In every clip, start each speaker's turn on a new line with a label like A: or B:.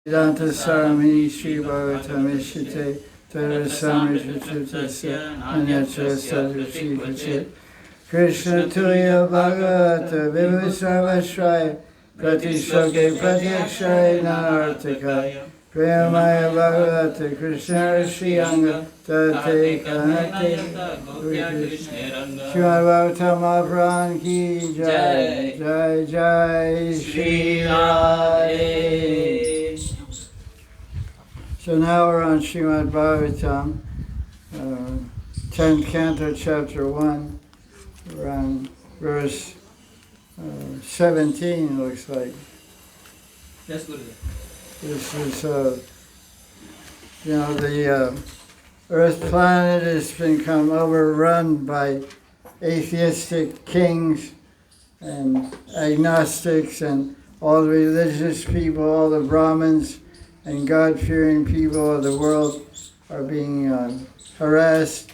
A: Vedanta Sarami Sri Bhagavatam Ishite Tarasamrichutasya Anyacha Sadhushikachet Krishna Tuya Bhagavata Vibhusarvashraya Pratishoke Pratyakshaya Nartikaya Premaya Bhagavata Krishna Rishiyanga Tate Kanate Srimad Bhagavatam Maharaj Ki Jai Jai Jai Shri Radhe. So now we're on Srimad Bhagavatam, 10th Canto, Chapter 1. We're on verse 17, looks like.
B: Yes, Guru.
A: This is, the Earth planet has become overrun by atheistic kings and agnostics, and all the religious people, all the Brahmins and God-fearing people of the world are being harassed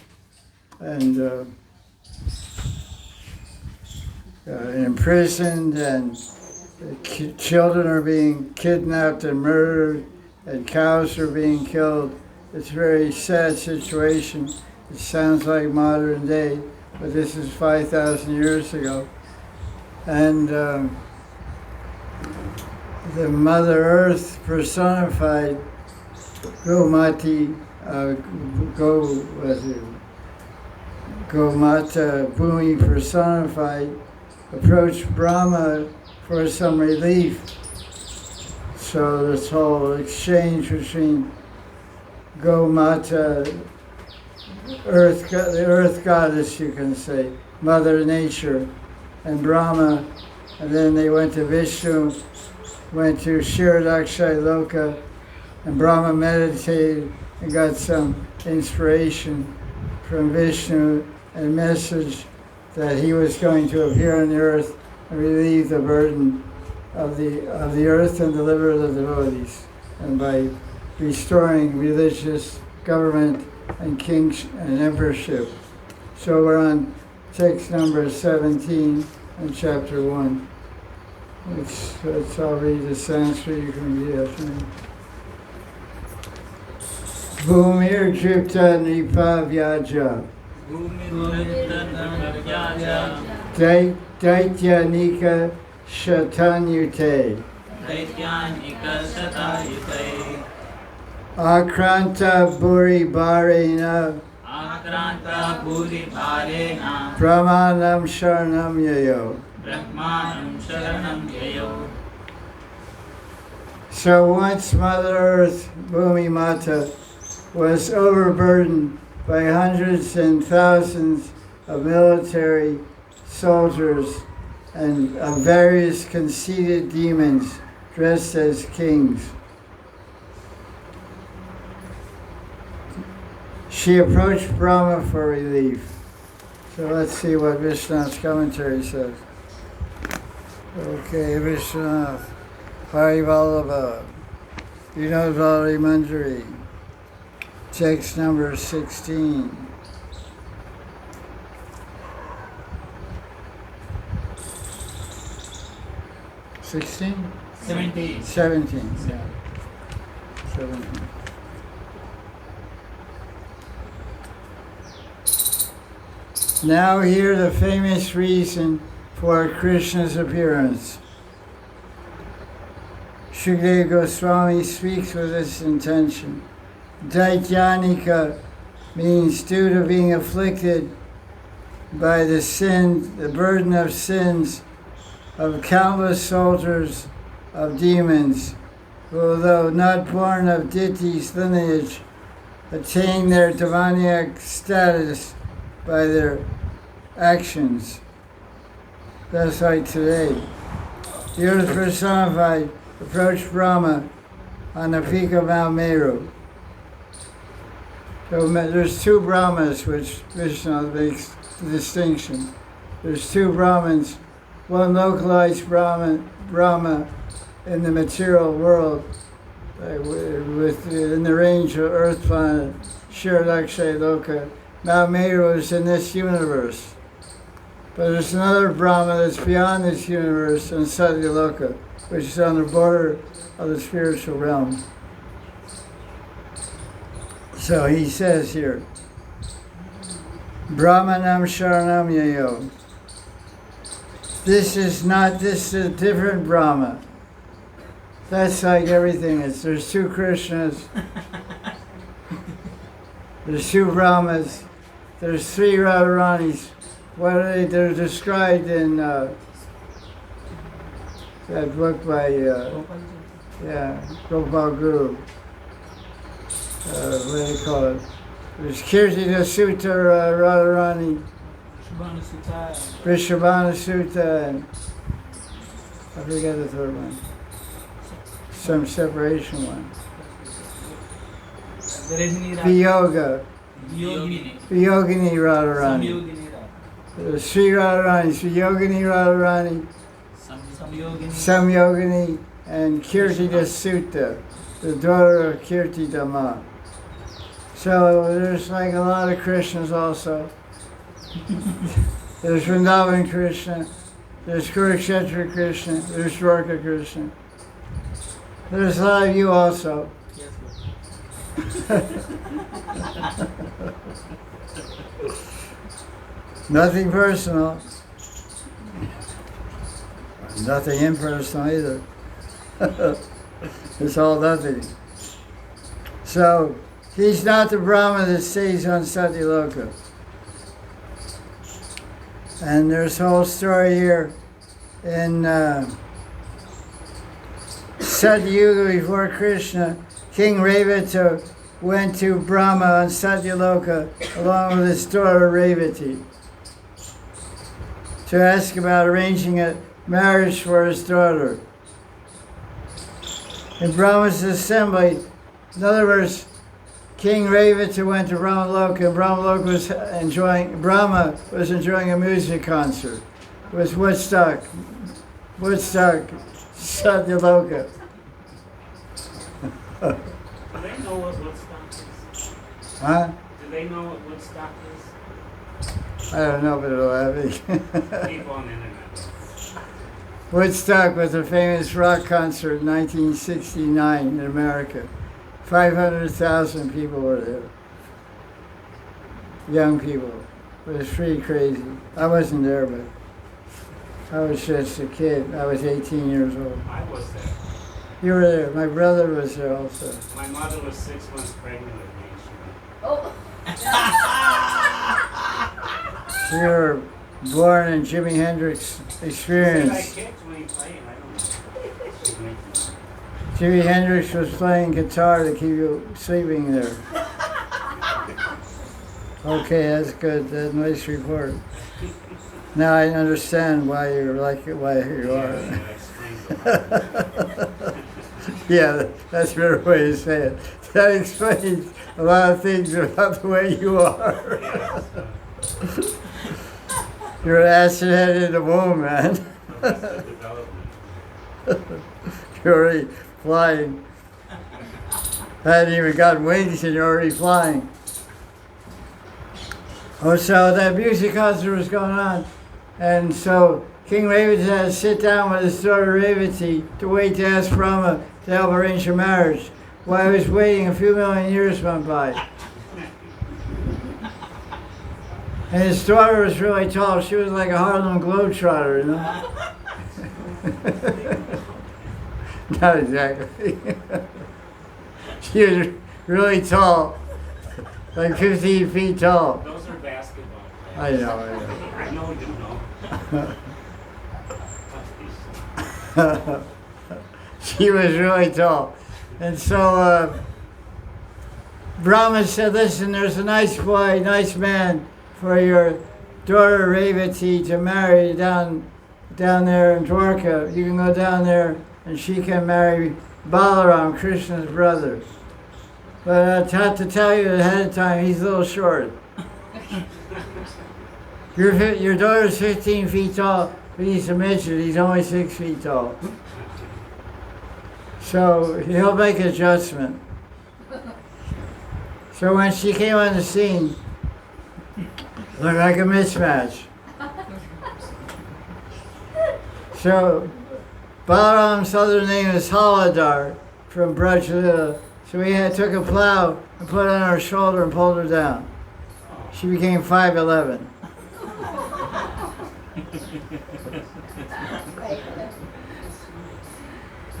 A: and imprisoned, and children are being kidnapped and murdered, and cows are being killed. It's a very sad situation. It sounds like modern day, but this is 5,000 years ago. And the Mother Earth personified, Gomata Bhumi personified, approached Brahma for some relief. So this whole exchange between Gomata, the earth goddess, you can say, Mother Nature, and Brahma, and then they went to Vishnu, went to Shiradakshay Loka, and Brahma meditated and got some inspiration from Vishnu and a message that he was going to appear on the earth and relieve the burden of the earth and deliver the devotees, and by restoring religious government and kings and emperorship. So we're on text number 17 in chapter 1. I'll read the Sanskrit, you can read after me. Bhumir Dripta Nipavyaja Daityanika Shatanyute Akranta Buri Bharena Brahmanam Sharanam Yayo. So once Mother Earth, Bhumi Mata, was overburdened by hundreds and thousands of military soldiers and of various conceited demons dressed as kings. She approached Brahma for relief. So let's see what Vishnu's commentary says. Okay, Vishwanath, Hari Vallabha, Vinodvari Manjari, text number 16. Sixteen?
B: 17.
A: 17.
B: Yeah.
A: 17. Now hear the famous reason for Krishna's appearance. Shukadeva Goswami speaks with this intention. Daityanika means due to being afflicted by the burden of sins of countless soldiers of demons, who, although not born of Diti's lineage, attain their demoniac status by their actions. That's like today. The earth personified approached Brahma on the peak of Mount Meru. So there's two Brahmas, which Vishnu makes the distinction. There's two Brahmins, one localized Brahma in the material world, in the range of Earth planet, Shiradakshay Loka. Mount Meru is in this universe. But there's another Brahma that's beyond this universe in Satyaloka, which is on the border of the spiritual realm. So he says here, Brahmanam Sharanam Yayo. This is a different Brahma. That's like everything is. There's two Krishnas. There's two Brahmas. There's three Radharanis. What are they? They're described in that book by Gopal Guru. What do they call it? There's Kirtita Sutta, Radharani, Vrishabhana Sutta, and I forget the third one. Some separation one. Viyoga. Viyogini Radharani. There's three Radharanis, Viyogini Radharani, Samyogini, and Kirtita Sutta, the daughter of Kirtita Ma. So there's like a lot of Krishnas also. There's Vrindavan Krishna, there's Kurukshetra Krishna, there's Dwarka Krishna. There's a lot of you also. Nothing personal. Nothing impersonal either. It's all nothing. So, he's not the Brahma that stays on Satyaloka. And there's a whole story here in Satyuga before Krishna. King Revata went to Brahma on Satyaloka along with his daughter Revati to ask about arranging a marriage for his daughter. In Brahma's assembly, in other words, King Revata went to Brahmaloka, and Brahma was enjoying a music concert. It was Woodstock, Satyaloka.
C: Do they know what Woodstock is?
A: Huh?
C: Do they know what Woodstock is?
A: I don't know, but it'll have it.
C: People on the internet.
A: Woodstock was a famous rock concert in 1969 in America. 500,000 people were there. Young people. It was pretty crazy. I wasn't there, but I was just a kid. I was 18 years old.
C: I was there.
A: You were there. My brother was there also.
C: My mother was 6 months pregnant with me.
D: Oh.
A: You were born in Jimi Hendrix experience.
C: I kicked when he played. I don't know.
A: Jimi Hendrix was playing guitar to keep you sleeping there. Okay, that's good. That's a nice report. Now I understand why you're like why you are. Yeah, that's a better way to say it. That explains a lot of things about the way you are. You're an acid head in the womb, man. You're already flying. Hadn't even got wings and you're already flying. Oh, so that music concert was going on. And so King Revati had to sit down with his daughter Revati to wait to ask Brahma to help arrange a marriage. While he was waiting, a few million years went by. And his daughter was really tall. She was like a Harlem Globetrotter, you know? Not exactly. She was really tall, like 15 feet tall.
C: Those are basketball players.
A: I know.
C: I know you know.
A: She was really tall. And so Brahma said, listen, there's a nice boy, nice man for your daughter Revati to marry down there in Dwarka. You can go down there and she can marry Balaram, Krishna's brother. But I have to tell you ahead of time, he's a little short. Your daughter's 15 feet tall, but he's a midget. He's only 6 feet tall. So he'll make an adjustment. So when she came on the scene, looked like a mismatch. So Balaram's other name is Haladar from Brajlila. So we took a plow and put it on her shoulder and pulled her down. She became 5'11".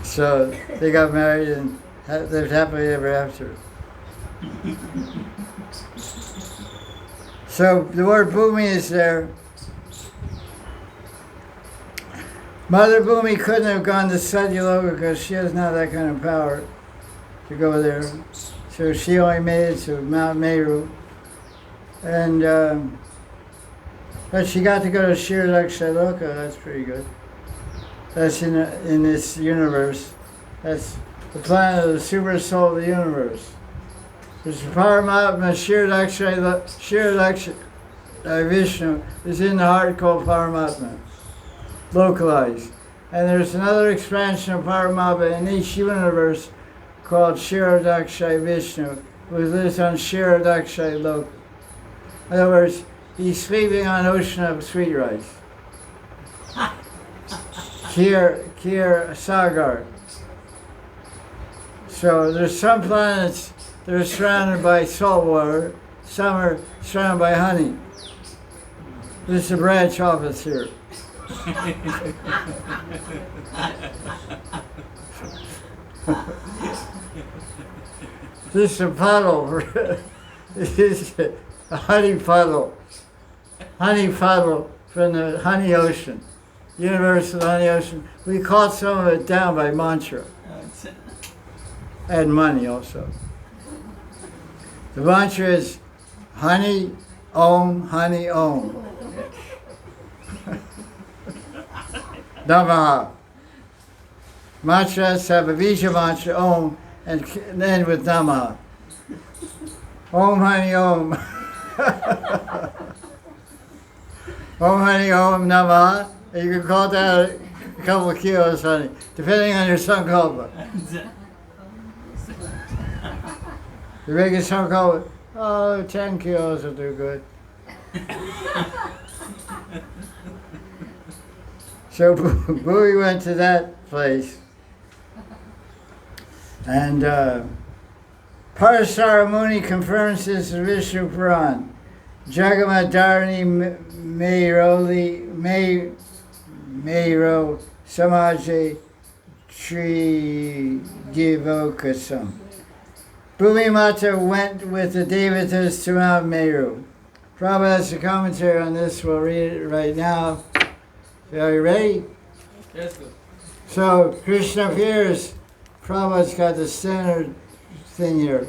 A: So they got married and lived happily ever after. So the word Bhumi is there. Mother Bhumi couldn't have gone to Satyaloka because she doesn't have that kind of power to go there. So she only made it to Mount Meru. And but she got to go to Shirdaksha. That's pretty good. That's in this universe. That's the planet of the super soul of the universe. There's Paramatma, Shirdaksha Vishnu is in the heart called Paramatma, localized. And there's another expansion of Paramatma in each universe called Shirdaksha Vishnu, who lives on Shirdaksha Loka. In other words, he's sleeping on an ocean of sweet rice. Kir Sagar. So there's some planets that are surrounded by salt water, some are surrounded by honey. This is a branch office here. This is a puddle. This is a honey puddle. Honey puddle from the honey ocean. Universe of the honey ocean. We caught some of it down by mantra. And money also. The mantra is honey, om, honey, om. Namaha. Mantras have a Bija mantra, om, and then with Namaha. Om, honey, om. Om, honey, om, Namaha. And you can call that a couple of kilos, honey, depending on your sankalpa. You make a sankalpa, 10 kilos will do good. So Bhuvi went to that place. And Parasara Muni confirms this in Vishnu Puran. Jagamadharani Meiro Samaje Tri Givokasam. Bhumi Mata went with the Devatas to Mount Meru. Prabhupada has a commentary on this. We'll read it right now. Are you ready?
B: Yes, good.
A: So Krishna appears. Prabhupada's got the standard thing here.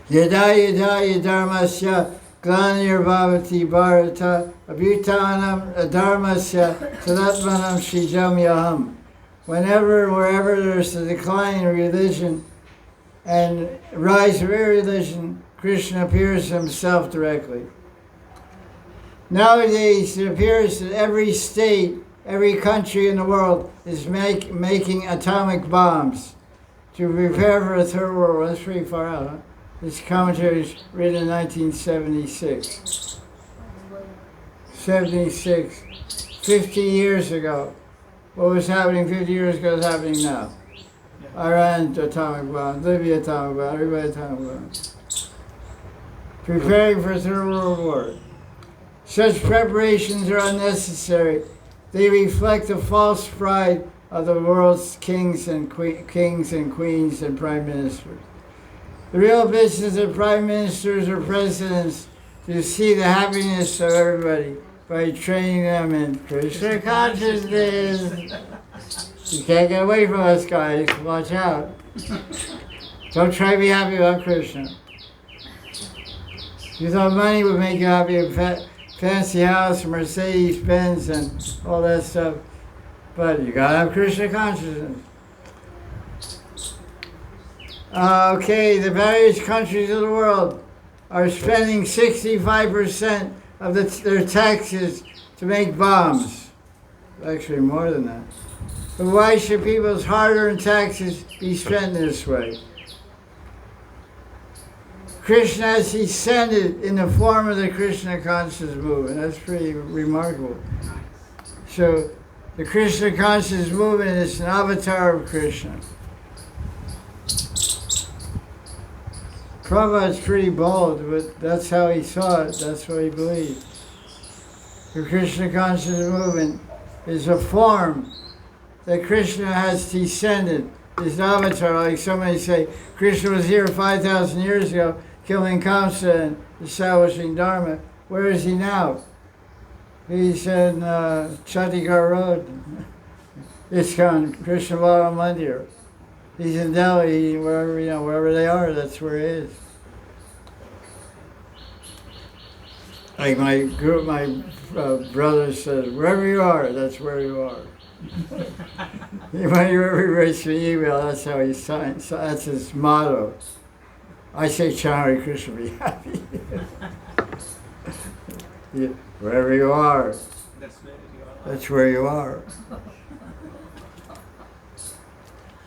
A: Yada dharmasya glanir bhavati bharata abhutanam dharmasya tadatmanam shijam yaham. Whenever and wherever there's a decline in religion and rise of irreligion, Krishna appears himself directly. Nowadays, it appears that every state, every country in the world is making atomic bombs to prepare for a third world war. That's pretty far out, huh? This commentary is written in 1976. 76, 50 years ago. What was happening 50 years ago is happening now. Iran atomic bomb, Libya atomic bomb, everybody atomic bomb. Preparing for a third world war. Such preparations are unnecessary. They reflect the false pride of the world's kings and queens and prime ministers. The real business of prime ministers or presidents is to see the happiness of everybody by training them in Krishna consciousness. You can't get away from us, guys. Watch out. Don't try to be happy about Krishna. You thought money would make you happy, a fancy house, Mercedes Benz, and all that stuff. But you gotta have Krishna consciousness. Okay, the various countries of the world are spending 65% of their taxes to make bombs. Actually, more than that. But why should people's hard-earned taxes be spent this way? Krishna has descended in the form of the Krishna consciousness movement. That's pretty remarkable. So The Krishna consciousness movement is an avatar of Krishna. Prabhupada's pretty bold, but that's how he saw it. That's what he believed. The Krishna consciousness movement is a form that Krishna has descended. His avatar, like somebody say, Krishna was here 5,000 years ago, killing Kamsa and establishing Dharma. Where is he now? He's in Chandigarh Road, ISKCON, Krishna Balaram Mandir. He's in Delhi, wherever they are, that's where he is. Like my brother said, wherever you are, that's where you are. When he writes me an email, that's how he signs. So that's his motto. I say, Hare Krishna, be happy. Yeah, wherever you are, that's where you are.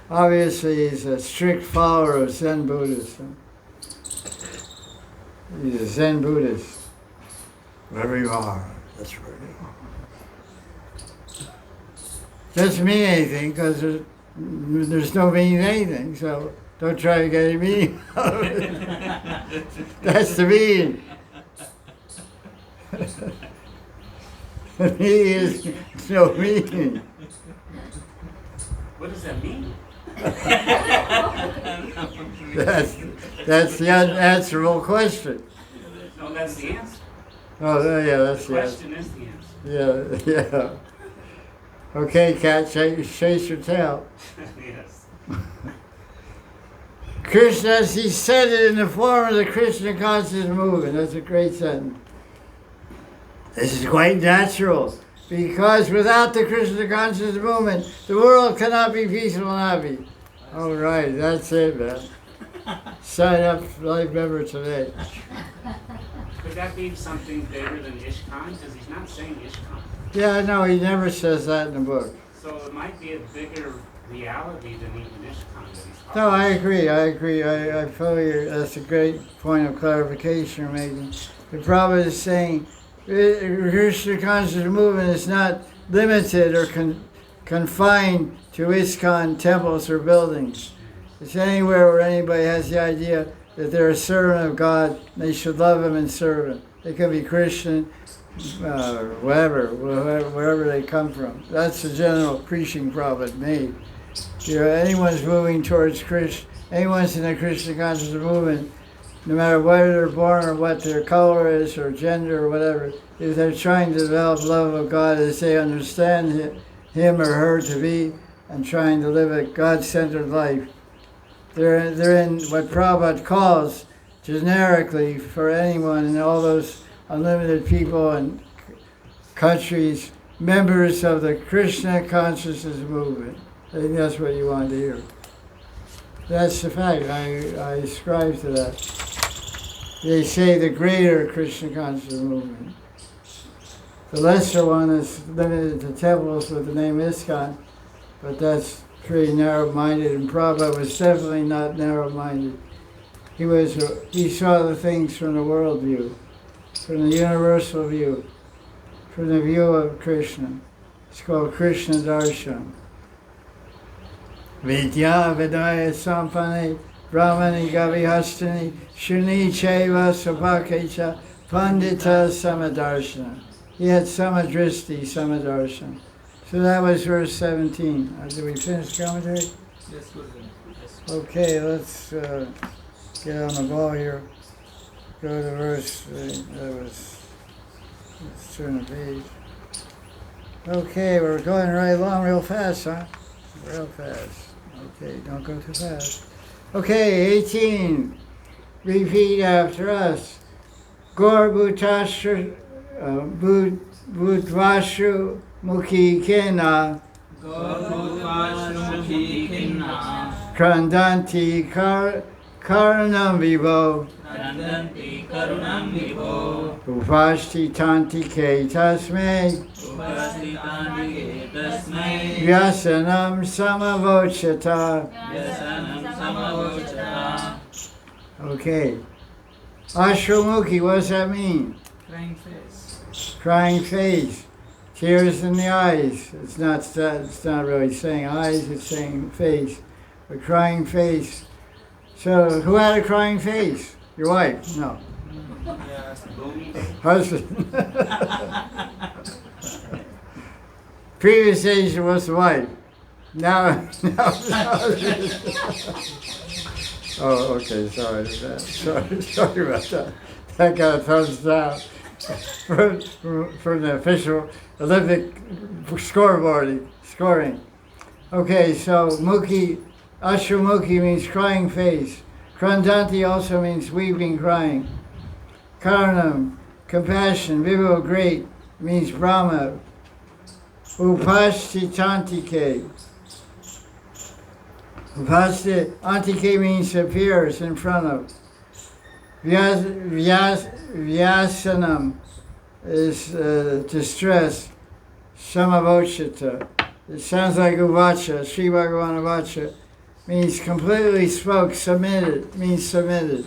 A: Obviously, he's a strict follower of Zen Buddhism. He's a Zen Buddhist. Wherever you are, that's where you are. Doesn't mean anything because there's no meaning in anything, so don't try to get any meaning out of it. That's the meaning. The meaning is no meaning.
C: What does that mean?
A: That's the unanswerable question.
C: No, that's the answer.
A: Oh, yeah, that's
C: The
A: the
C: question is the answer.
A: Yeah. Okay, cat, chase your tail.
C: Yes.
A: Krishna has descended in the form of the Krishna consciousness movement. That's a great sentence. This is quite natural, because without the Krishna consciousness movement, the world cannot be peaceful and happy. All right, that's it, man. Sign up for life member today.
C: Could that be something bigger than ISKCON? Because he's not saying ISKCON.
A: Yeah, no, he never says that in the book.
C: So it might be a bigger reality than even ISKCON that he's talking
A: No,
C: about.
A: I agree. I fully, that's a great point of clarification you're making. The problem is saying Krishna consciousness movement is not limited or confined to ISKCON temples or buildings. It's anywhere where anybody has the idea that they're a servant of God and they should love Him and serve Him. They could be Christian, wherever they come from. That's the general preaching Prabhupada made. Anyone's moving towards Krishna, anyone's in the Krishna consciousness movement, no matter where they're born or what their color is or gender or whatever, if they're trying to develop love of God as they understand him or her to be and trying to live a God-centered life, they're in what Prabhupada calls generically for anyone and all those unlimited people and countries, members of the Krishna consciousness movement. I think that's what you wanted to hear. That's the fact. I ascribe to that. They say the greater Krishna consciousness movement. The lesser one is limited to temples with the name ISKCON, but that's pretty narrow-minded, and Prabhupada was definitely not narrow-minded. He saw the things from the world view, from the universal view, from the view of Krishna. It's called Krishna Darshan. Vidya Vidaya Sampane Brahmani Gavihastani Shuni Cheva Sabhakecha Pandita Samadarshana. He had Samadristi Samadarshana. So that was verse 17. Did we finish commentary?
B: Yes, Gurudev. Yes.
A: Okay, let's get on the ball here. Go to verse, let's turn the page. Okay, we're going right along real fast, huh? Real fast. Okay, don't go too fast. Okay, 18. Repeat after us. Gaur Bhutashu Bhutvashu Mukhi Kena Krandanti Karanam Vivo Upashti Tanti Ke Tasme Vyasanam Samavochata. Okay. Ashramukhi, what does that mean?
B: Crying face.
A: Crying face. Tears in the eyes. It's not really saying eyes, it's saying face. A crying face. So who had a crying face? Your wife? No.
B: Yes.
A: Husband. Previous age was the wife. Now. Oh, okay. Sorry about that. Sorry about that. That got a thumbs down from the official Olympic scoring. Okay, so Mukhi, Ashramukhi means crying face. Krandanti also means weeping, crying. Karanam, compassion. Vivo, great, means Brahma. Upasthitantike. Upasthitantike means appears in front of. Vyasanam is distress. Samavochita. It sounds like Uvacha. Sri Bhagavan Uvacha means completely spoke. Submitted means submitted.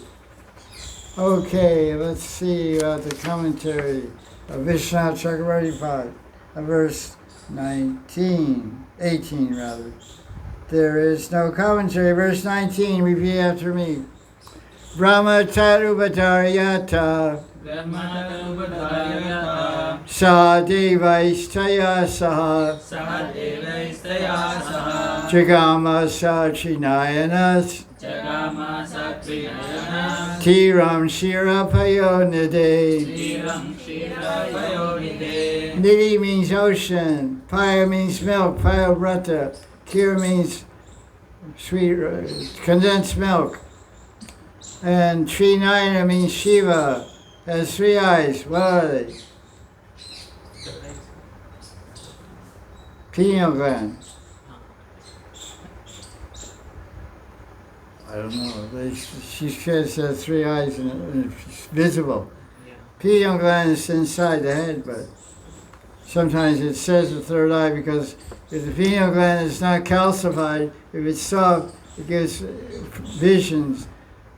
A: Okay, let's see about the commentary of Vishnu Chakravarti Pad, verse 18 rather. There is no commentary. Verse 19, repeat after me. Brahma Tarubhadaryata Sa Devaistaya Saha Jagama Sachinayanas Tiram Shira Payonide. Nidhi means ocean, Paya means milk, Paya Vrata. Kira means sweet, condensed milk. And Trinayana means Shiva, has 3 eyes. What are they? Pineal gland. I don't know. She says has 3 eyes and it's visible.
B: Yeah.
A: Pineal gland is inside the head, but sometimes it says the 3rd eye because if the pineal gland is not calcified, if it's soft, it gives visions.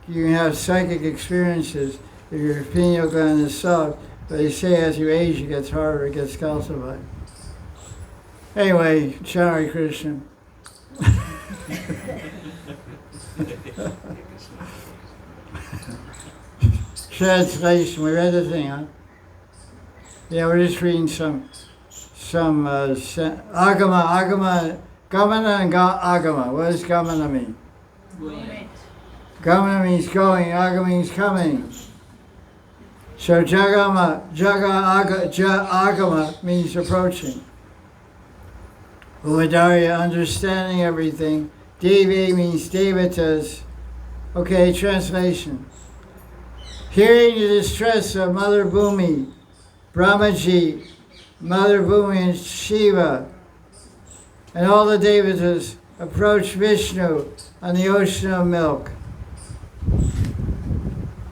A: You can have psychic experiences if your pineal gland is soft, but they say as you age it gets harder, it gets calcified. Anyway, Shari Krishna. Translation, we read the thing, huh? Yeah, we're just reading some agama, gamana and agama. What does gamana mean?
B: Going.
A: Gamana means going, agama means coming. So agama means approaching. Uvadarya, understanding everything. Devi means devatas. Okay, translation. Hearing the distress of Mother Bhumi, Brahmaji, Mother Bhumi and Shiva, and all the devatas approach Vishnu on the ocean of milk.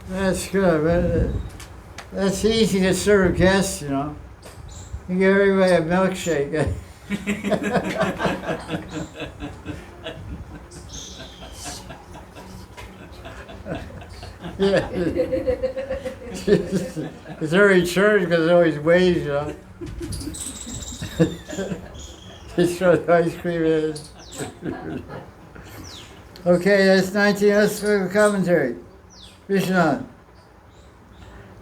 A: That's good. But that's easy to serve guests, you know. You give everybody a milkshake. Yeah. It's very church because it always weighs, you know. Just throw the ice cream in. Okay, that's 19. Let's look at the commentary. Vishnu.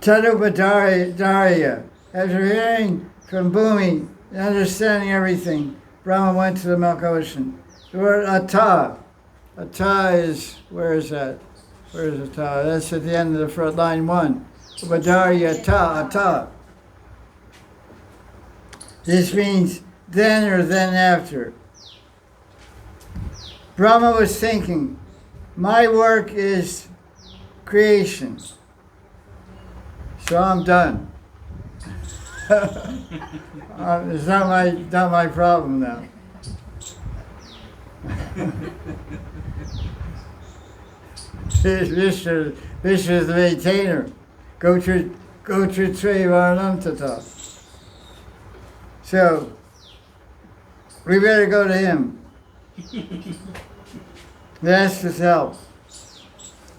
A: Tadupadarya. After hearing from Bhumi and understanding everything, Brahma went to the milk ocean. The word ata. Ata is, where is that? Where is ata? That's at the end of the front line 1. Upadarya ata. This means then or then after. Brahma was thinking, my work is creation. So I'm done. It's not my problem now. Vishnu is the maintainer. Go to Varnam Tata. So we better go to him. Ask his help.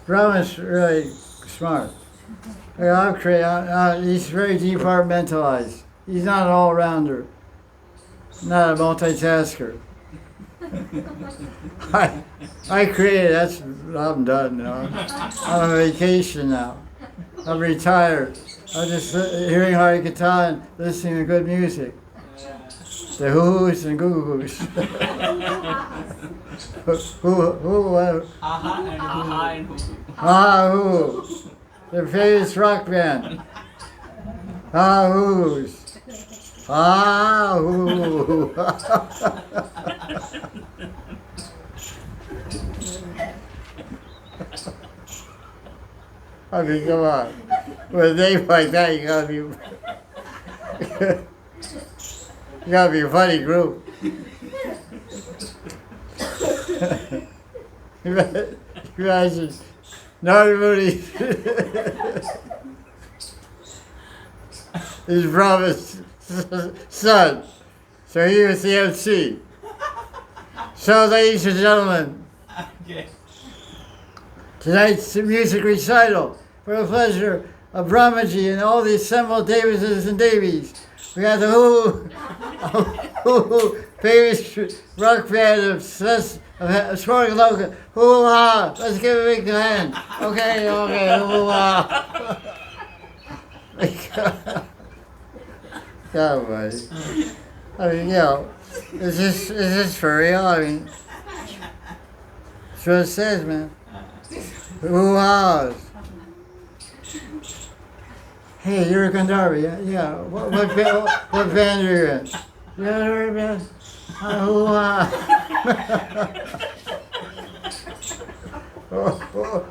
A: Brahma's really smart. He's very departmentalized. He's not an all-rounder, not a multitasker. I created, I'm done now. I'm on vacation now. I'm retired. I'm just hearing Harikatha and listening to good music. The hoo-hoos and goo-goos. Who?
B: Aha and hoo.
A: Ah-hoo. Their famous rock band. Ah-hoos. Ah-hoo. I mean, come on. With a name like that, you gotta be a funny group. Imagine, not everybody. His brother's son. So he was the MC. So, ladies and gentlemen,
B: Okay.
A: tonight's music recital for the pleasure of Babaji and all the assembled Davises and Davies. We got the famous rock band of Swarga Loka. Hoo-ha! Let's give a big hand. Okay, hoo-ha! God, buddy. I mean, is this for real? I mean, that's what it says, man. Hoo-ha's. Hey, you're a Gandharva, yeah. What band are you in? You ever heard of that? Hoo-ha.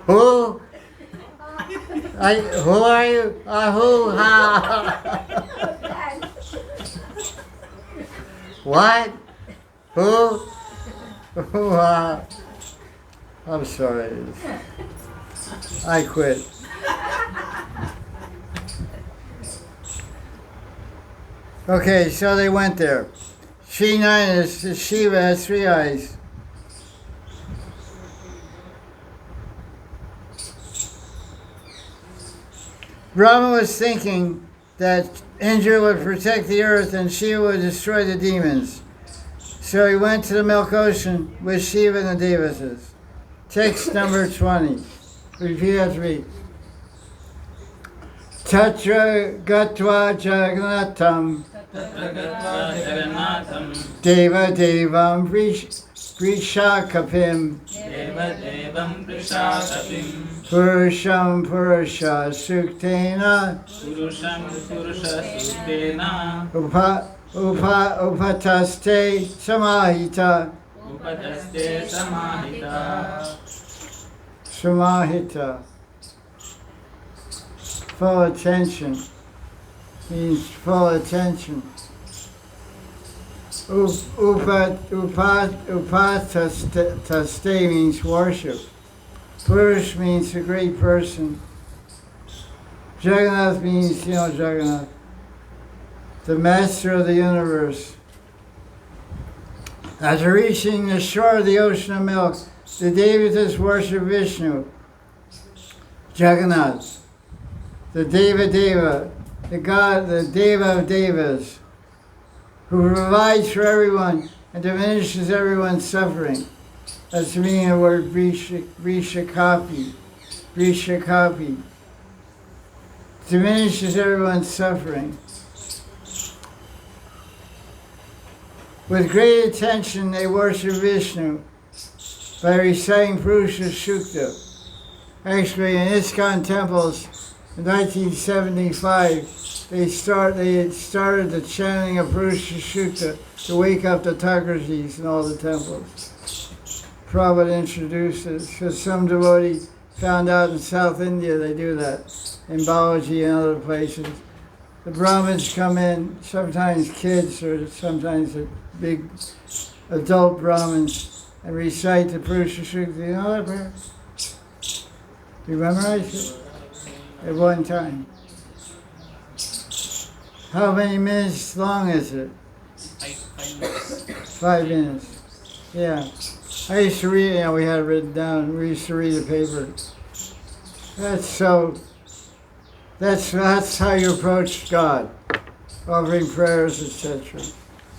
A: Who? Who are you? Hoo-ha. What? Who? Hoo-ha. I'm sorry. I quit. Okay, so they went there. Shiva has 3 eyes. Brahma was thinking that Indra would protect the earth and Shiva would destroy the demons. So he went to the milk ocean with Shiva and the Devatas. Text number 20. Repeat after me. Tatra gatva jagnatam deva devam vrishakapim purusham purusha suktena upataste samahita. Full attention means full attention. Upataste means worship. Purush means a great person. Jagannath means, Jagannath, the master of the universe. After reaching the shore of the ocean of milk, the Devatas worship Vishnu, Jagannath, the Deva, the God, the Deva of Devas, who provides for everyone and diminishes everyone's suffering. That's the meaning of the word Vrishakapi. Diminishes everyone's suffering. With great attention, they worship Vishnu by reciting Purusha Sukta. Actually, in ISKCON temples, in 1975, they had started the chanting of Purusha Sukta to wake up the Thakurjis in all the temples. Prabhupada introduced it because some devotee found out in South India they do that, in Babaji and other places. The Brahmins come in, sometimes kids or sometimes big adult Brahmins, and recite the Purusha Sukta. You know that prayer? You memorize it? At one time. How many minutes long is it?
B: 5 minutes.
A: 5 minutes. Yeah. I used to read, we had it written down. We used to read the paper. That's how you approach God. offering prayers, etc.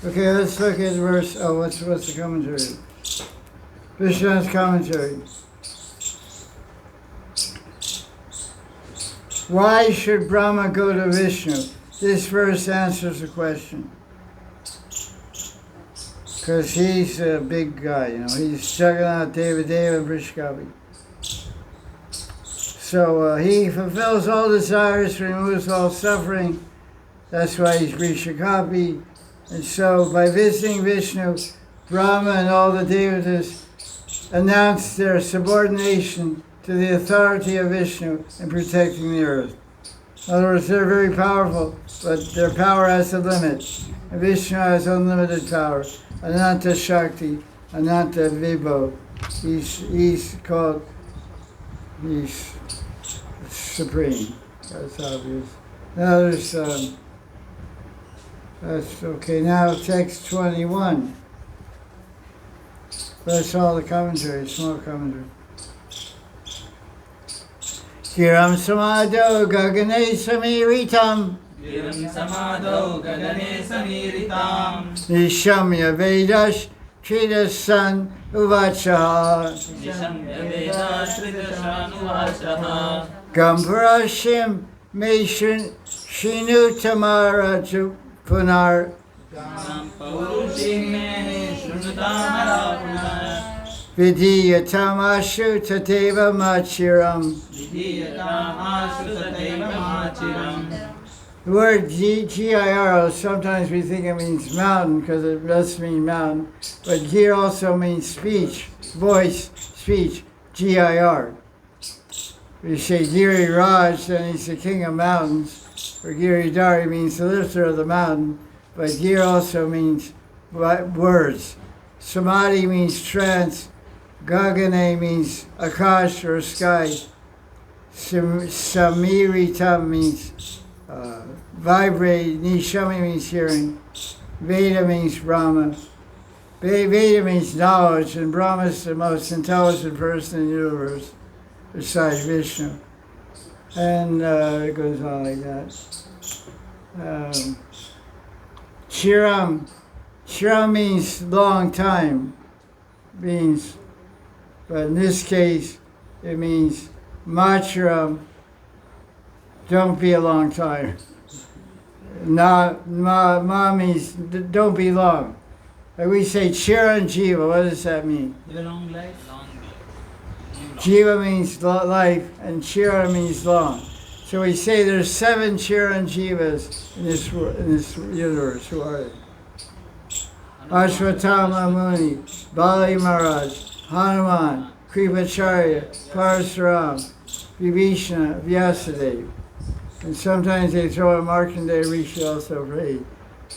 A: Okay, let's look at verse. Oh, what's the commentary? Vishnu's commentary. Why should Brahma go to Vishnu? This verse answers the question. Because he's a big guy, He's Jagannath Deva Deva Vrishkavi. So he fulfills all desires, removes all suffering. That's why he's Vrishakapi. And so by visiting Vishnu, Brahma and all the devatas announced their subordination to the authority of Vishnu in protecting the earth. In other words, they're very powerful, but their power has a limit. And Vishnu has unlimited power. Ananta Shakti, Ananta Vibho. He's supreme. That's obvious. Now there's, that's okay. Now text 21. That's all the commentary, small commentary. Kiram Samado Gagane Samiritam Nishamya Vedash Tridasan Uvachaha Gamparashim Meshun Shinu Tamara Punar Vidiyatamashu Tateva Machiram. The word G-I-R, sometimes we think it means mountain because it does mean mountain, but Gir also means speech, voice, speech, G-I-R. We say Giri Raj, then he's the king of mountains, or Giri Dari means the lifter of the mountain, but Gir also means words. Samadhi means trance, Gagane means akash or sky, Samirita means vibrate, Nishami means hearing, Veda means Brahma. Veda means knowledge, and Brahma is the most intelligent person in the universe, besides Vishnu. And it goes on like that. Chiram. Chiram means long time, but in this case, it means Machiram, don't be a long time. Ma means don't be long. Like we say Chiranjiva, what does that mean?
B: Long life.
A: Jiva means life, and Chira means long. So we say there's 7 Chiranjivas in this universe. Who are they? Ashwatthama Muni, Bali Maharaj, Hanuman, Kripacharya, Parasuram, Vibhishana, Vyasadeva. And sometimes they throw a Markandeya Rishi also for 8.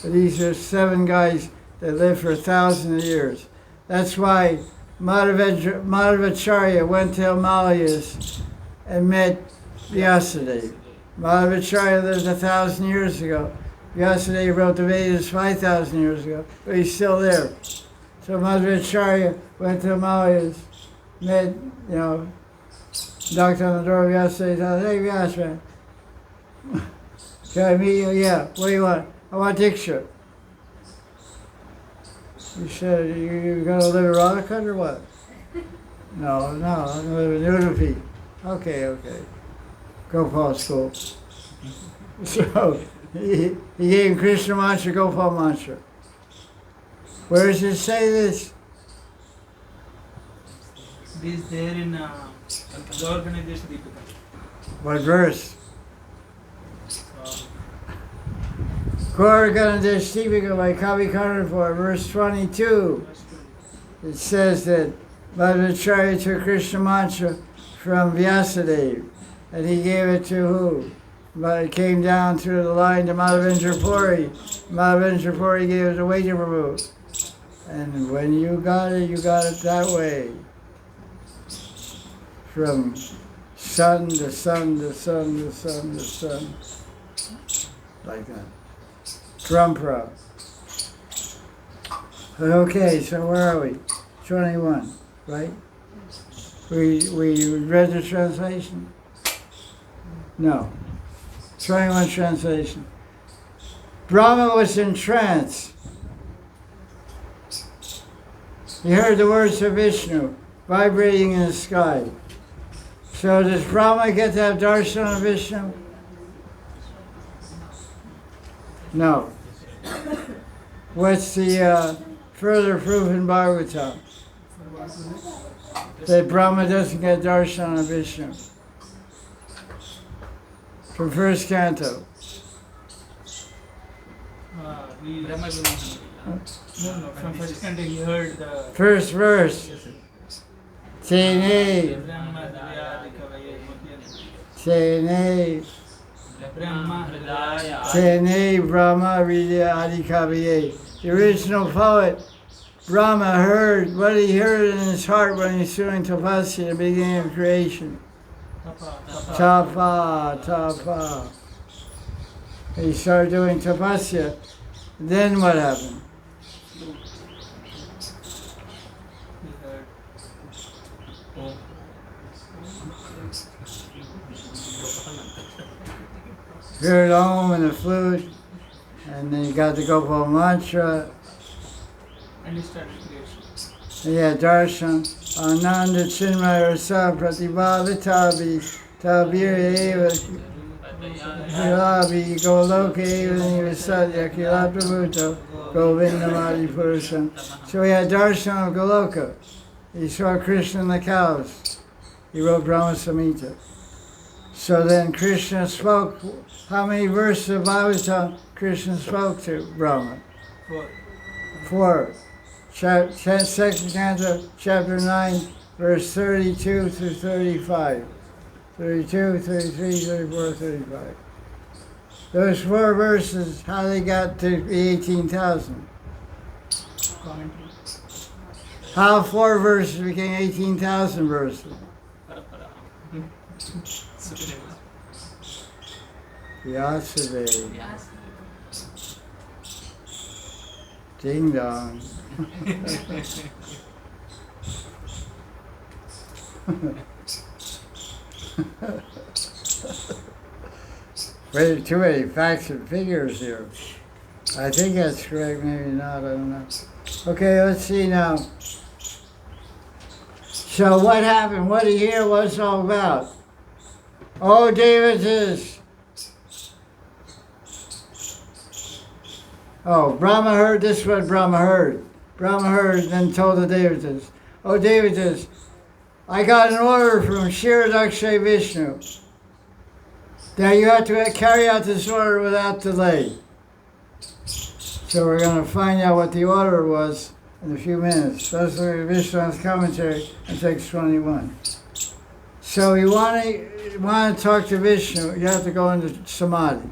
A: But these are 7 guys that live for 1,000 years. That's why Madhavacharya went to Himalayas and met Vyasadeva. Madhavacharya lived 1,000 years ago. Vyasadeva wrote the Vedas 5,000 years ago, but he's still there. So Madhavacharya went to Himalayas, met, knocked on the door of Vyasadeva, said, hey Vyasa, can I meet you? Yeah, what do you want? I want Diksha. He said, you're going to live in Radhakud or what? No, I'm going to live in Udupi. Okay. Gopal school. So he gave him Krishna mantra, Gopal mantra. Where does it say this?
B: It is there in the organization Deepika.
A: What verse? Gauraganadesh Deepika by Kavi Karnapur, verse 22. It says that Madhavacharya took Krishna mantra from Vyasadeva, and he gave it to who? But it came down through the line to Madhavendra Puri. Madhavendra Puri gave it to Vaidya Prabhu. And when you got it that way. From sun to sun to sun to sun to sun. Like that. Parampara. Okay, so where are we? 21, right? We read the translation? No. 21 translation. Brahma was in trance. He heard the words of Vishnu vibrating in the sky. So does Brahma get to have darshan of Vishnu? No. What's the further proof in Bhagavatam that Brahma doesn't get darshan of Vishnu? From first canto.
B: No, from first canto he heard the
A: First verse. Tene, tene, tene Brahma Vidya Adikavaye. The original poet, Brahma, heard what he heard in his heart when he was doing tapasya at the beginning of creation. Tapa, tapa. He started doing tapasya. Then what happened? Heard Om and the flute, and then you got the Gopal mantra.
B: and he started creation.
A: Yeah, darshan. Ananda Chinmaya Rasa Pratibhavitabi Tabir Eva Hilabi Goloka Eva Nivasadya Kilapabhuto Govindamadi Purusham. So he had darshan of Goloka. He saw Krishna and the cows. He wrote Brahma Samhita. So then Krishna spoke. How many verses of Bhagavatam Krishna spoke to Brahma? 4. Second canto, chapter 9, verse 32 through 35. 32, 33, 34, 35. Those 4 verses, how they got to be 18,000.
B: Commentary.
A: How 4 verses became 18,000 verses. Vyasadeva. Ding dong. Wait, too many facts and figures here. I think that's correct, maybe not, I don't know. Okay, let's see now. So what happened? What did he hear? What's it all about? Oh, Davids. Oh, Brahma heard, this is what Brahma heard. Brahma heard and then told the Devatas, oh Devatas, I got an order from Shiradakshay Vishnu that you have to carry out this order without delay. So we're going to find out what the order was in a few minutes. Let's look at Vishnu's commentary on text 21. So you want to talk to Vishnu, you have to go into Samadhi.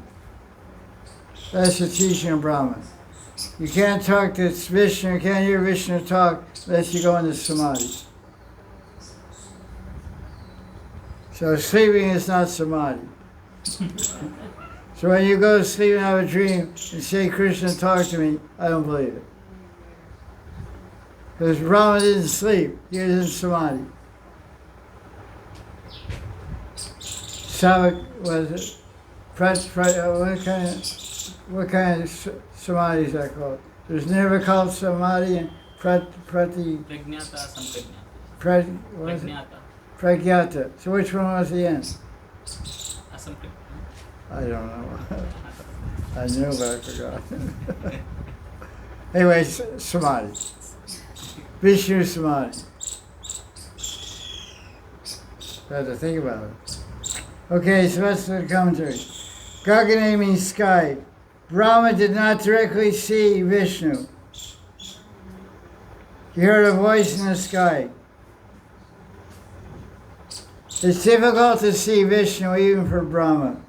A: That's the teaching of Brahma. You can't talk to Vishnu, you can't hear Vishnu talk unless you go into Samadhi. So sleeping is not Samadhi. So when you go to sleep and have a dream and say, Krishna, talk to me, I don't believe it. Because Brahma didn't sleep, he was in Samadhi. Savak was it? What kind of samadhi is that called? There's never called samadhi and prati.
C: Pragnata,
A: What is it?
C: Pragnata.
A: Pragyata. So which one was the end?
C: Asampragnata.
A: I don't know. I knew, but I forgot. Anyway, samadhi. Vishnu samadhi. I had to think about it. Okay, so that's the commentary. Gagane means sky. Brahma did not directly see Vishnu. He heard a voice in the sky. It's difficult to see Vishnu even for Brahma.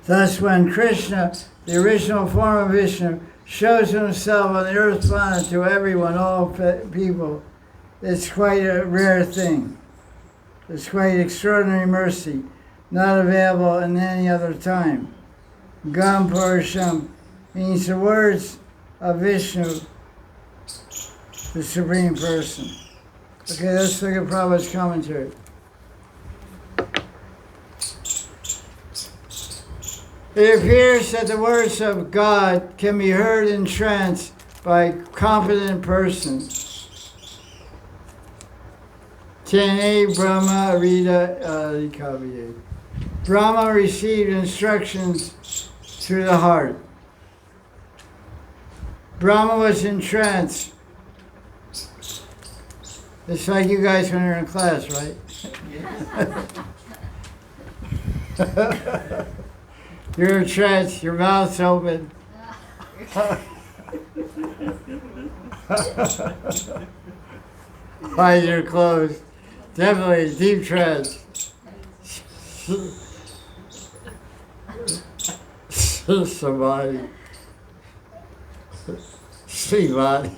A: Thus, when Krishna, the original form of Vishnu, shows himself on the earth planet to everyone, all people, it's quite a rare thing. It's quite extraordinary mercy, not available in any other time. Gam Purusham means the words of Vishnu, the Supreme Person. Okay, let's look at Prabhupada's commentary. It appears that the words of God can be heard in trance by competent persons. Tene Brahma Rita Adhikaviye. Brahma received instructions through the heart. Brahma was in trance. It's like you guys when you're in class, right? You're in trance, your mouth's open. Eyes are closed. Definitely deep trance. Somebody. Srimad.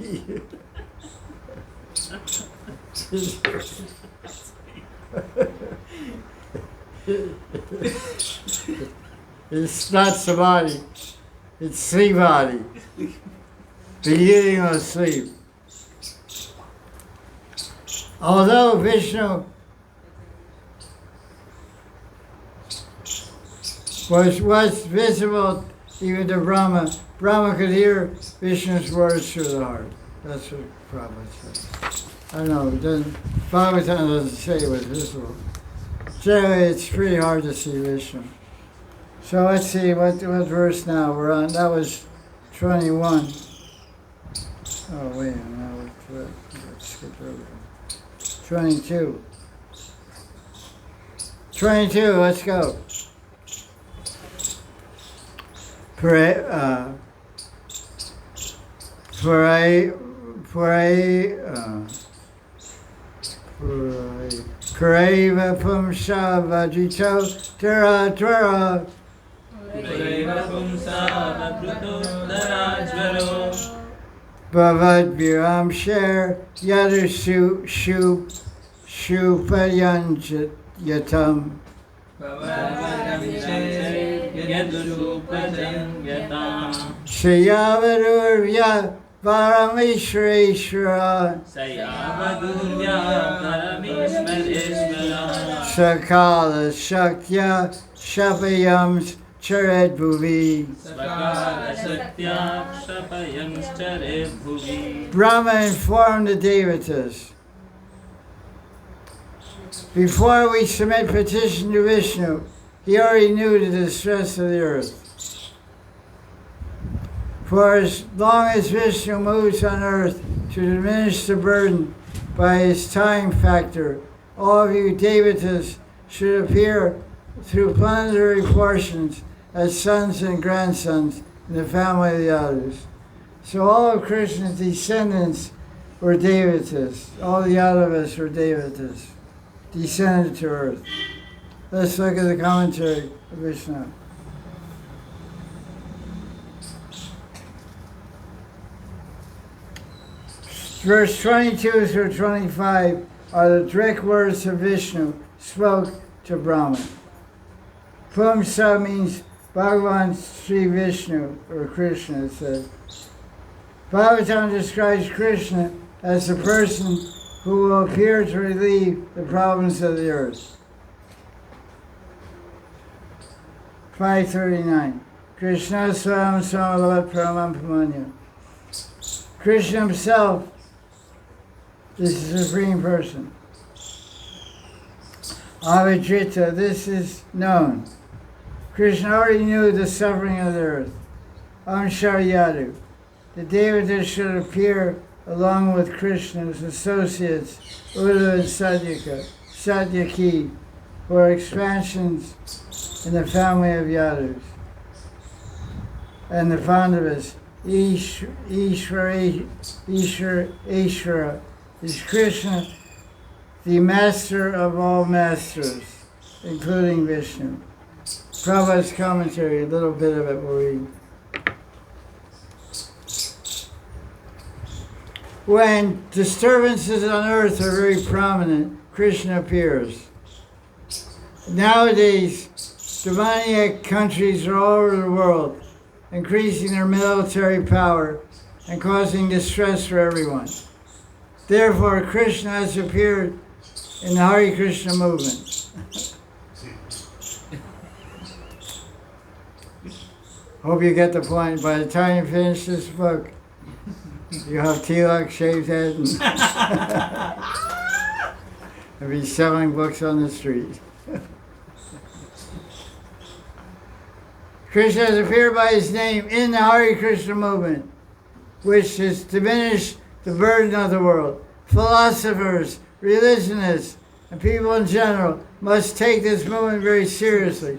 A: It's not samadhi, it's Srimad. Beginning of sleep. Although Vishnu was visible even to Brahma, Brahma could hear Vishnu's words through the heart. That's what Prabhupada said. I don't know, Bhagavatam doesn't say it was visible. Generally, it's pretty hard to see Vishnu. So let's see, what verse now we're on? That was 21. Oh, wait a minute, let's skip over. 22. 22, let's go. Kareva Pumsa Vajito Tara Tara Bhavad Viram Sher Yadu Shupayanjat Yatam Shayavadurya Parameshwareshwara Sakala Shaktya Shapayams Charet Bhuvi. Brahma informed the Devatas. Before we submit petition to Vishnu, he already knew the distress of the earth. For as long as Vishnu moves on earth to diminish the burden by his time factor, all of you Devatas should appear through planetary portions as sons and grandsons in the family of the Yadus. So all of Krishna's descendants were Devatas. All the Yadavas were Devatas, descended to earth. Let's look at the commentary of Vishnu. Verse 22 through 25 are the direct words of Vishnu spoke to Brahma. Pumsa means Bhagavan Sri Vishnu, or Krishna, it says. Bhagavatam describes Krishna as the person who will appear to relieve the problems of the earth. 539. Krishna Swam Samalavat Paramam Pamanya. Krishna himself is the Supreme Person. Avijita, this is known. Krishna already knew the suffering of the earth. Amsharyadu, the Devatas should appear along with Krishna's associates, Uddhava and Satyaki, who are expansions in the family of Yadus. And the Pandavas, Ishvara is Krishna, the master of all masters, including Vishnu. Prabhupada's commentary, a little bit of it we'll read. When disturbances on earth are very prominent, Krishna appears. Nowadays, demoniac countries are all over the world, increasing their military power and causing distress for everyone. Therefore, Krishna has appeared in the Hare Krishna movement. Hope you get the point. By the time you finish this book, you have tilak, shaved head, and be selling books on the street. Krishna has appeared by his name in the Hare Krishna movement, which has diminished the burden of the world. Philosophers, religionists, and people in general must take this movement very seriously,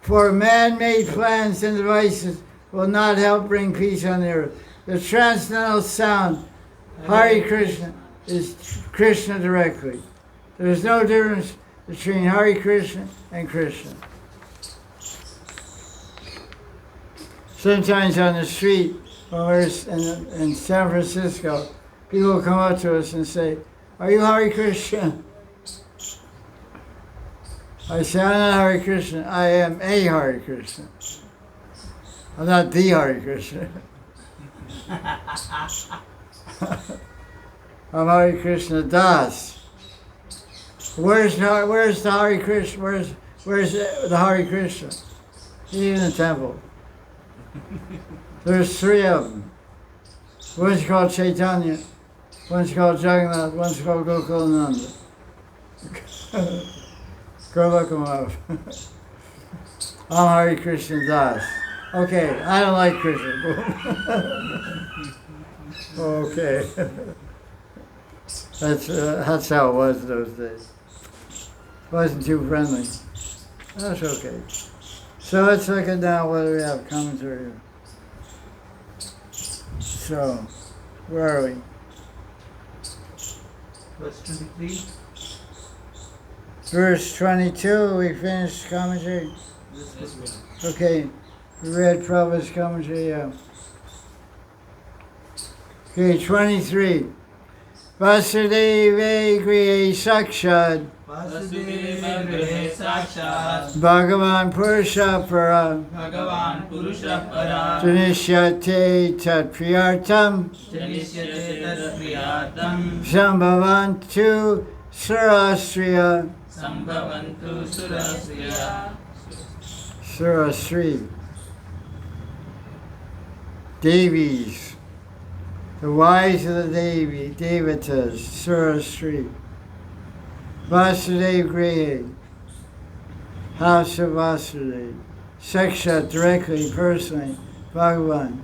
A: for man-made plans and devices will not help bring peace on the earth. The transcendental sound, Hare Krishna, is Krishna directly. There is no difference between Hare Krishna and Krishna. Sometimes on the street, when we're in San Francisco, people come up to us and say, "Are you Hare Krishna?" I say, "I'm not Hare Krishna. I am a Hare Krishna. I'm not the Hare Krishna." I'm Hare Krishna Das. Where's the Hare Krishna? Where's the Hare Krishna? He's in the temple. There's three of them. One's called Chaitanya, one's called Jagannath, one's called Gokulananda. Go look them up. I'm Hare Krishna Das. Okay, I don't like Krishna. Okay. That's how it was those days. It wasn't too friendly. That's okay. So let's look at now what do we have commentary. So, where are we?
B: Verse 23.
A: Verse 22, we finished commentary. Okay, we read Prabhupada's commentary, yeah. Okay, 23. Vasudeva Grihe Sakshad
B: Vasudeva Grihe Sakshat
A: Bhagavan Purusha Para
B: Bhagavan Purusha Para
A: Janishyate Tat Priyartam
B: Janishyate Tat Priyatam
A: Sambhavantu Surastriya
B: Sambhavantu Surasriya
A: Surastri Devis, the wives of the Devatas, Surastri. Vasudeva Grihe, house of Vasudeva. Sakshat, directly, personally, Bhagavan.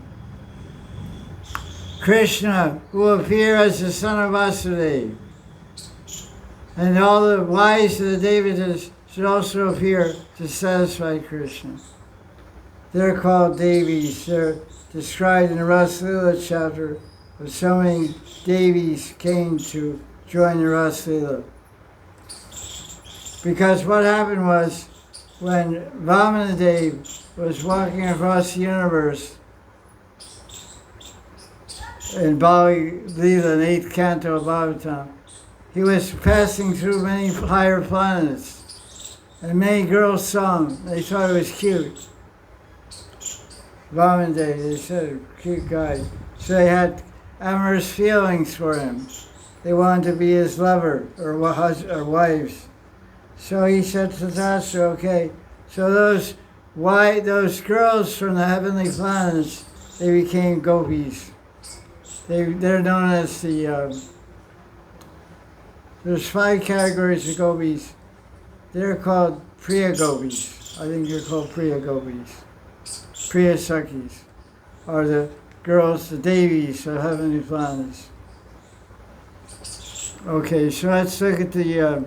A: Krishna will appear as the son of Vasudeva. And all the wives of the Devatas should also appear to satisfy Krishna. They're called Devis. They're described in the Rasa Lila chapter, where so many Devis came to join the Rasa Lila. Because what happened was, when Vamanadeva was walking across the universe in Bali Lila, in 8th Canto of Bhagavatam, he was passing through many higher planets, and many girls saw him. They thought it was cute. Vamanadeva, they said, cute guy. So they had amorous feelings for him. They wanted to be his lover or wives. So he said to Dhritarashtra, okay, so those girls from the heavenly planets, they became gopis. They're known as there's 5 categories of gopis. They're called Priya gopis. I think they're called Priya gopis. Priya Sakis are the girls, the Devis of heavenly planets. Okay, so let's look at the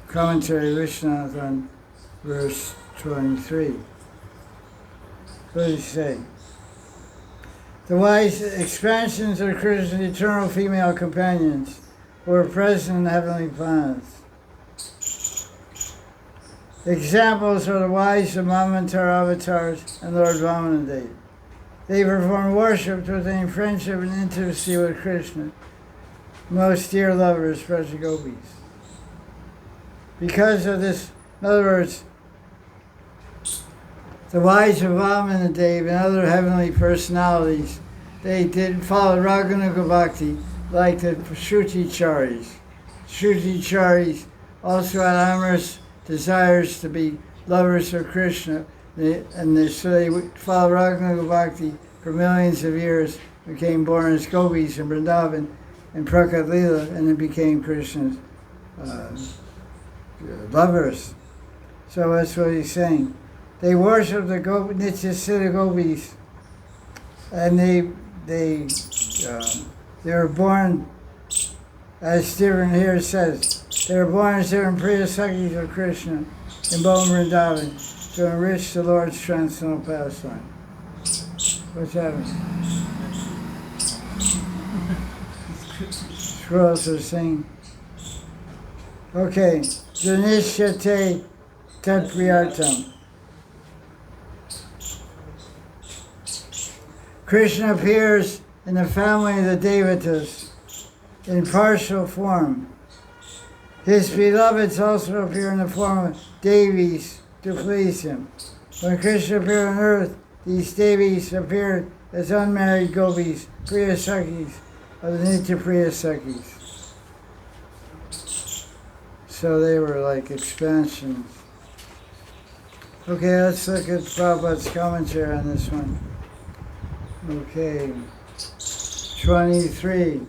A: commentary Vishwanath on verse 23. What does he say? The wise expansions of Krishna's eternal female companions were present in the heavenly planets. Examples are the wise of Mamantar avatars and Lord Vamanadeva. They perform worship to attain friendship and intimacy with Krishna, most dear lovers, Braja Gopis. Because of this, in other words, the wise of Vamanadeva and other heavenly personalities, they did follow Raganuga Bhakti like the Shruti-charis. Shruti-charis also had amorous desires to be lovers of Krishna. So they followed Raghunaga Bhakti for millions of years, became born as gopis in Vrindavan and Prakat Lila, and then became Krishna's lovers. So that's what he's saying. They worship the Nitya Siddha gopis, and they were born, as different here it says, they were born as different Priya Sakis of Krishna in Bhoma Vrindavan to enrich the Lord's transcendental pastime. What's happening? Scrolls are saying, okay, Janishyate Tat Priyartam. Krishna appears in the family of the Devatas in partial form. His beloveds also appear in the form of Devis to please him. When Krishna appeared on earth, these Devis appeared as unmarried gopis, Priya Sakis, of the Nitya Priya Sakis. So they were like expansions. Okay, let's look at Prabhupada's commentary on this one. Okay, 23.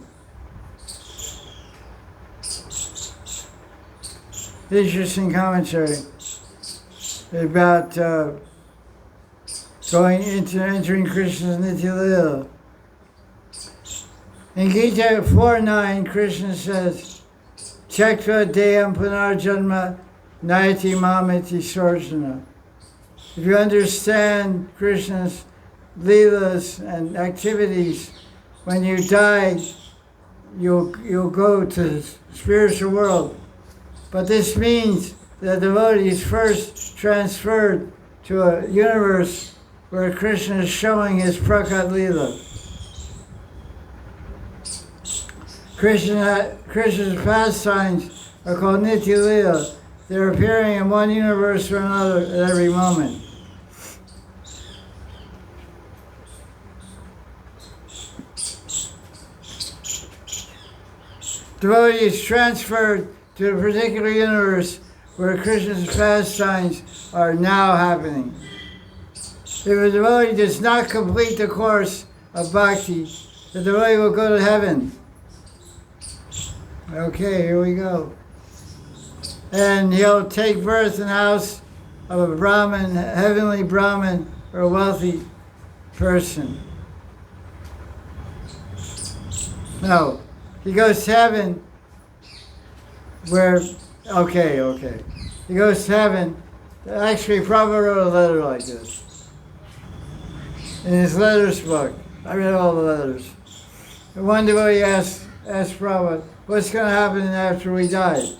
A: Interesting commentary about entering Krishna's Nitya Lila. In Gita 4:9, Krishna says, Chakva deyam punarjanma nayati mamiti sorjana. If you understand Krishna's Leelas and activities, when you die, you'll go to the spiritual world. But this means that the devotee is first transferred to a universe where Krishna is showing his Prakat Leela. Krishna's pastimes are called Nitya Leela. They're appearing in one universe or another at every moment. Devotee is transferred to a particular universe where Krishna's pastimes are now happening. If a devotee does not complete the course of bhakti, the devotee will go to heaven. Okay, here we go. And he'll take birth in the house of a Brahmin, heavenly Brahmin, or a wealthy person. No, he goes to heaven where, okay. He goes to heaven. Actually, Prabhupada wrote a letter like this. In his letters book, I read all the letters. And one devotee asked Prabhupada, what's going to happen after we die?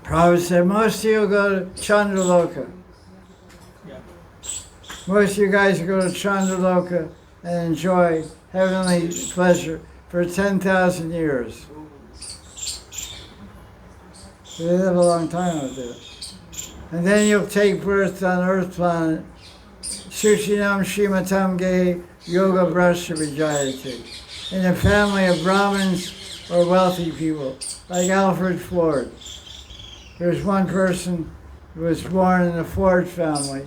A: Prabhupada said, most of you will go to Chandraloka. Most of you guys will go to Chandraloka and enjoy heavenly pleasure for 10,000 years. So they live a long time out there. And then you'll take birth on Earth planet. Sushinam Shrimatam Ge Yoga Brashya Vijayate. In a family of Brahmins or wealthy people, like Alfred Ford. There's one person who was born in the Ford family.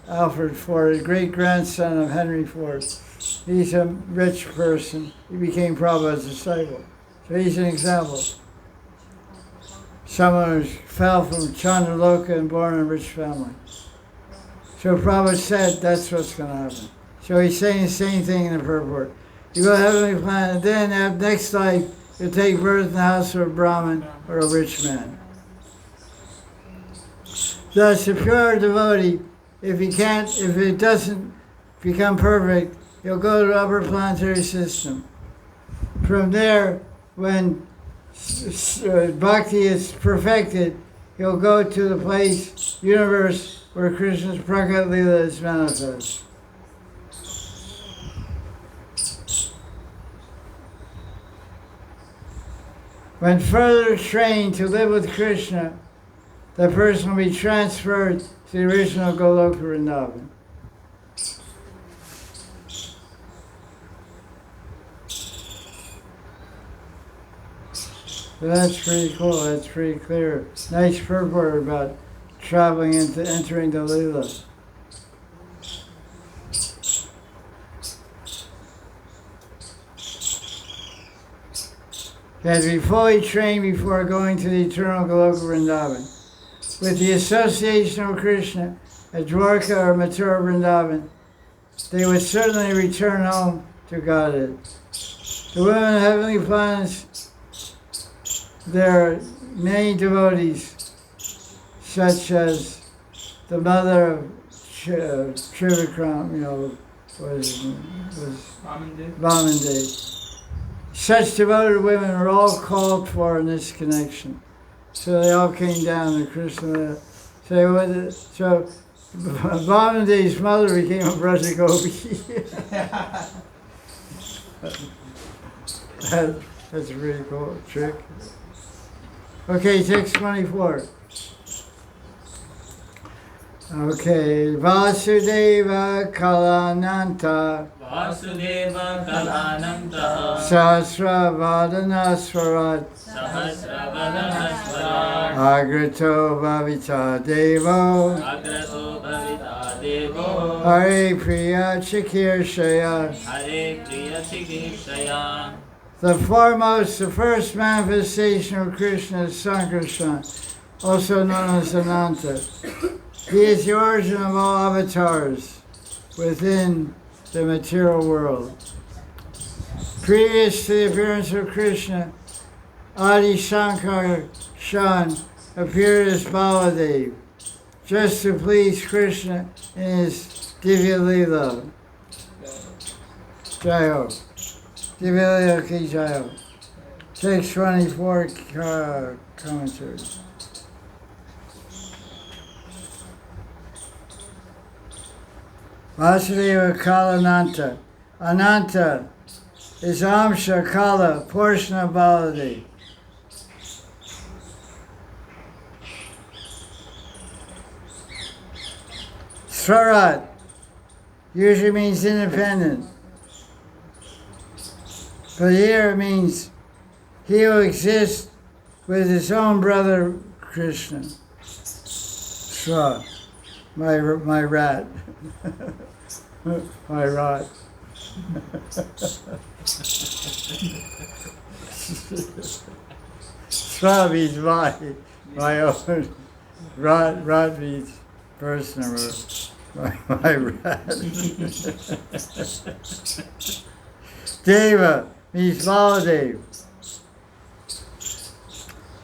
A: Alfred Ford, a great-grandson of Henry Ford. He's a rich person. He became Prabhupada's disciple. So he's an example. Someone who fell from Chandraloka and born in a rich family. So Prabhupada said that's what's going to happen. So he's saying the same thing in the purport. You go to heavenly planet, and then at next life, you'll take birth in the house of a Brahmin or a rich man. Thus, a pure devotee, if it doesn't become perfect, he'll go to the upper planetary system. From there, when bhakti is perfected, he'll go to the universe where Krishna's Prakat Leela is manifest. When further trained to live with Krishna, the person will be transferred to the original Goloka Vrindavan. So that's pretty cool. That's pretty clear. Nice purport about traveling into entering the Leela. He had to be fully trained before going to the eternal Goloka Vrindavan. With the association of Krishna at Dwarka or Mathura Vrindavan, they would certainly return home to Godhead. The women of heavenly planets, there are many devotees, such as the mother of Trivikram, was Vamandev. Such devoted women were all called for in this connection. So they all came down to Krishna. So Vamandevi's mother became a Braja Gopi. That's a really cool trick. Okay, text 24. Okay, Vasudeva Kalananta
D: Vasudeva Kalananta
A: Sahasravadana Swarat
D: Sahasravadana Swarat
A: Agrato Bhavita Devo
D: Agrato Bhavita Devo
A: Hare Priya Chikirshaya.
D: Hare Priya Chikirshaya.
A: The first manifestation of Krishna is Sankarshan, also known as Ananta. He is the origin of all avatars within the material world. Previous to the appearance of Krishna, Adi Shankar Shan appeared as Baladev, just to please Krishna in his Divya Leela. Jayo. Divya Leela Ki Jayo. Text 24 commentary. Vasudeva Kalananta. Ananta is Amsha Kala, portion of Baladev. Swarat usually means independent, but here it means he who exists with his own brother Krishna. Swa, my rat. My rot. Swa means my own. Rot means person or my rat. Deva means Baladev,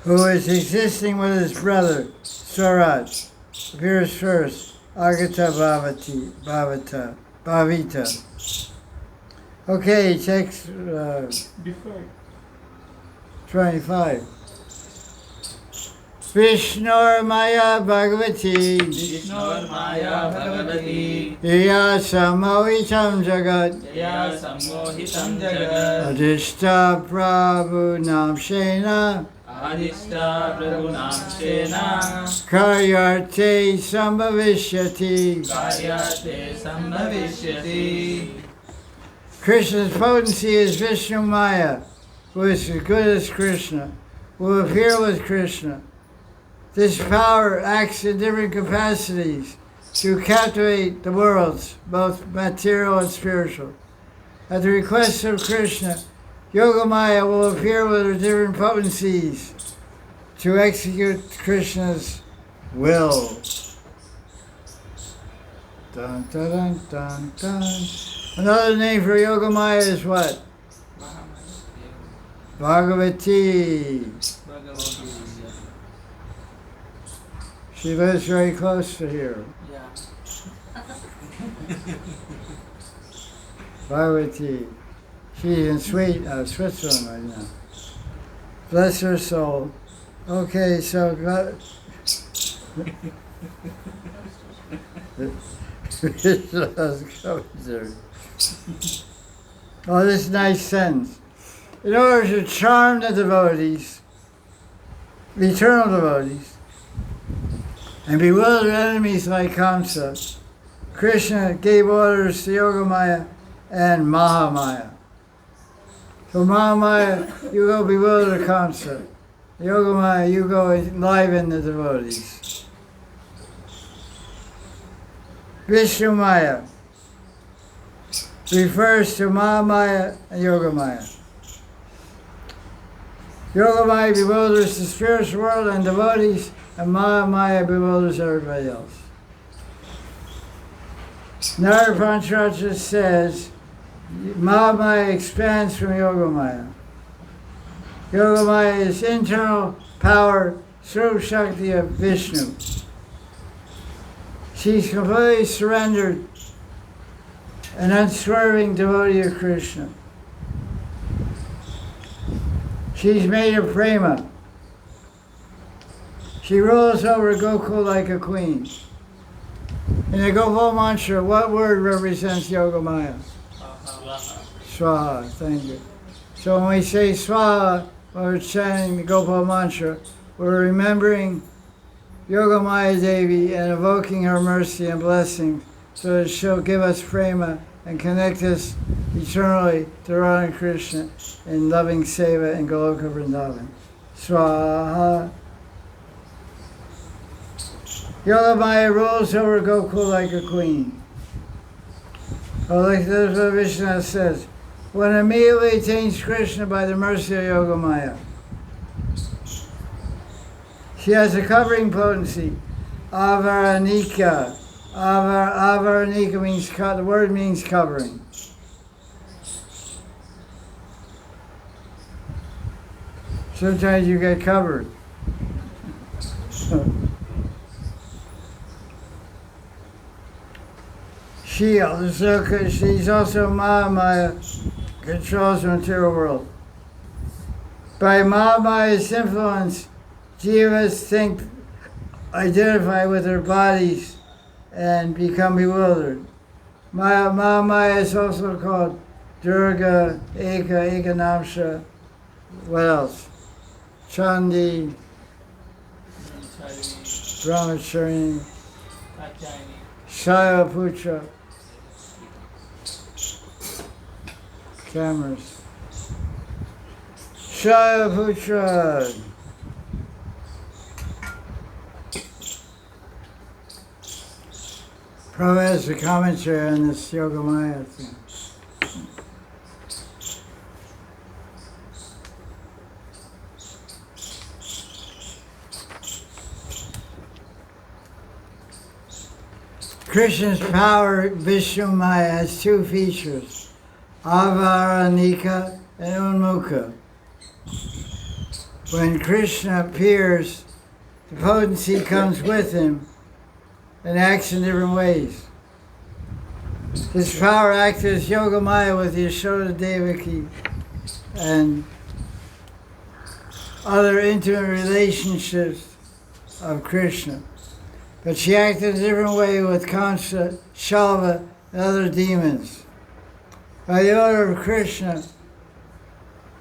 A: who is existing with his brother, Swarat, appears first, Agata Bhavita. Okay, text
B: Before.
A: 25. Vishnur Maya Bhagavati
D: Vishnur Maya Bhagavati
A: Iya Samohitam Jagat
D: Jaya Sammohitam Jagat
A: Adishta Prabhu Namshena
D: Adishta Prabhunam Shena
A: Karyarte Sambhavishyati.
D: Karyate Sambhavishyati.
A: Krishna's potency is Vishnu Maya, who is as good as Krishna, who appear with Krishna. This power acts in different capacities to captivate the worlds, both material and spiritual. At the request of Krishna, Yogamaya will appear with her different potencies to execute Krishna's will. Dun, dun, dun, dun, dun. Another name for Yogamaya is what? Bhagavati. She lives very close to here.
B: Yeah.
A: Bhagavati. She's in Switzerland right now. Bless her soul. Okay, so oh, this nice sentence. In order to charm the devotees, the eternal devotees, and bewilder enemies like Kamsa, Krishna gave orders to Yogamaya and Mahamaya. So Mahamaya, you go bewilder Kamsa. Yogamaya, you go enliven the devotees. Vishnumaya refers to Mahamaya and Yogamaya. Yogamaya bewilders the spiritual world and devotees, and Mahamaya bewilders everybody else. Narada Pancharaja says Mahamaya expands from Yogamaya. Yogamaya is internal power, Srup Shakti of Vishnu. She's completely surrendered, an unswerving devotee of Krishna. She's made of prema. She rules over Gokul like a queen. In the Gopal mantra, what word represents Yogamaya? Swaha, thank you. So when we say Swaha, when we're chanting the Gopal mantra, we're remembering Yogamaya Devi and evoking her mercy and blessing so that she'll give us prema and connect us eternally to Radha and Krishna in loving seva in Goloka Vrindavan. Swaha. Yogamaya rules over Gokul like a queen. Or like the Vishnu says, one immediately attains Krishna by the mercy of Yogamaya. She has a covering potency, avaranika. Avaranika means, the word means covering. Sometimes you get covered. Shield, so she's also Mahamaya, controls the material world. By Mahamaya's influence, jivas identify with their bodies and become bewildered. Mahamaya is also called Durga, Ekanamsha, what else? Chandi, Brahmachari, Shailaputra, cameras. Shailaputra. Prabhupada has a commentary on this Yogamaya thing. Krishna's power, Vishnumaya, has two features, Avaranika and Unmukha. When Krishna appears, the potency comes with him and acts in different ways. His power acts as Yogamaya with Yashoda Devaki and other intimate relationships of Krishna. But she acted a different way with Kamsa, Shalva, and other demons. By the order of Krishna,